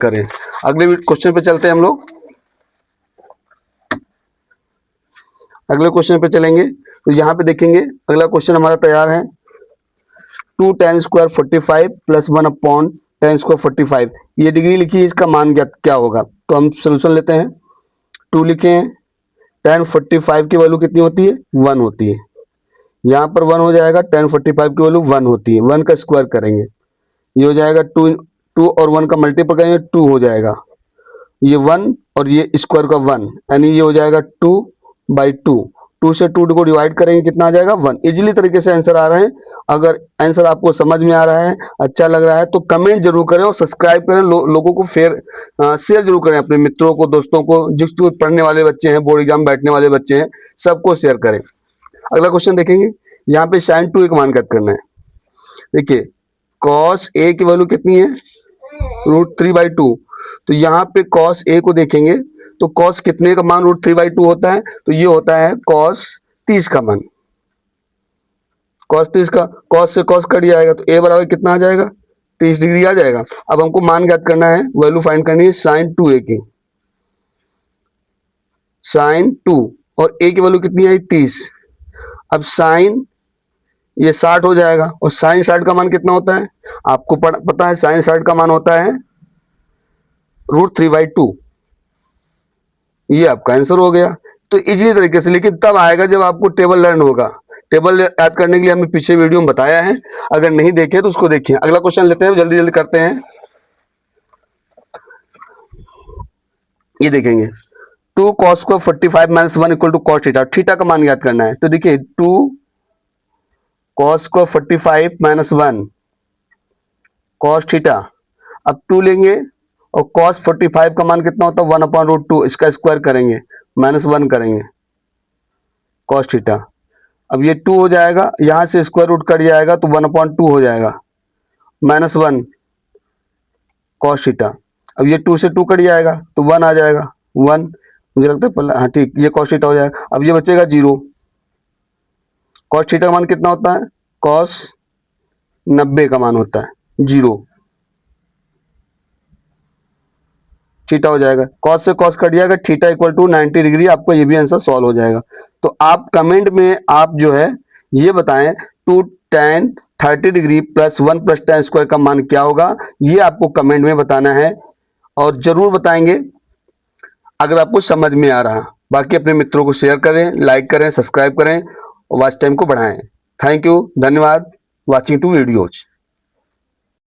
करें। अगले क्वेश्चन पे चलते हैं हम लोग। अगले क्वेश्चन पे चलेंगे तो यहाँ पे देखेंगे अगला क्वेश्चन हमारा तैयार है। 2 tan square 45 plus 1 upon tan square 45, ये डिग्री लिखी, इसका मान क्या होगा। तो हम सोल्यूशन लेते हैं। 2 लिखे हैं, tan 45 की वैल्यू कितनी होती है, 1 होती है। यहाँ पर 1 हो जाएगा, tan 45 की वैल्यू 1 होती है। 1 का स्क्वायर करेंगे, ये हो जाएगा 2 और 1 का मल्टीपल करेंगे 2 हो जाएगा। ये 1 और ये स्क्वायर का 1, यानी ये हो जाएगा 2/2। 2 से 2 को डिवाइड करेंगे, कितना आ जाएगा 1। इजीली तरीके से आंसर आ रहे हैं। अगर आंसर आपको समझ में आ रहा है, अच्छा लग रहा है, तो कमेंट जरूर करें और सब्सक्राइब करें। लोगों को शेयर जरूर करें, अपने मित्रों को, दोस्तों को, जो पढ़ने वाले बच्चे हैं, बोर्ड एग्जाम बैठने वाले बच्चे हैं, सबको शेयर करें। अगला क्वेश्चन देखेंगे, यहाँ पे sin 2a का मान ज्ञात करना है। देखिए cos a की वैल्यू कितनी है, √3/2। तो यहाँ पे cos a को देखेंगे तो cos कितने का मान √3/2 होता है, तो ये होता है cos 30 का मान। cos 30 का, cos से cos कट जाएगा तो a बराबर कितना आ जाएगा, 30 डिग्री आ जाएगा। अब हमको मान ज्ञात करना है, वैल्यू फाइंड करनी है sin 2a की। sin 2 और a की वैल्यू कितनी आई, 30। अब sin ये 60 हो जाएगा, और sin 60 का मान कितना होता है, आपको पता है sin 60 का मान होता है √3/2। ये आपका आंसर हो गया। तो इजीली तरीके से, लेकिन तब आएगा जब आपको टेबल लर्न होगा। टेबल याद करने के लिए हमने पीछे वीडियो में बताया है, अगर नहीं देखे तो उसको देखिए। अगला क्वेश्चन लेते हैं, जल्दी जल्दी करते हैं। ये देखेंगे 2 cos को 45 - 1 = cos थीटा। थीटा का मान याद करना है, तो देखिए 2 cos को 45 - 1 cos थीटा। अब 2 लेंगे और cos 45 का मान कितना होता है, 1/√2। इसका स्क्वायर करेंगे, -1 करेंगे, cos थीटा। अब ये 2 हो जाएगा, यहां से स्क्वायर रूट कट जाएगा तो 1/2 हो जाएगा, -1 cos थीटा। अब ये 2 से 2 कट जाएगा तो 1 आ जाएगा, 1 मुझे लगता है पहले, हाँ ठीक, ये cos थीटा हो जाएगा। अब ये बचेगा 0। cos थीटा का मान कितना होता है, cos 90 का मान होता है 0। थीटा हो जाएगा, cos से cos कट जाएगा, थीटा = 90 डिग्री। आपको ये भी आंसर सॉल्व हो जाएगा। तो आप कमेंट में आप जो है ये बताएं 2 tan 30 degree plus 1 + tan square का मान क्या होगा, ये आपको कमेंट में बताना है, और जरूर बताएंगे अगर आपको समझ में आ रहा। बाकी अपने मित्रों को शेयर करें, लाइक करें, सब्सक्राइब करें और वॉच टाइम को बढ़ाएं। थैंक यू, धन्यवाद, वॉचिंग 2 वीडियोज।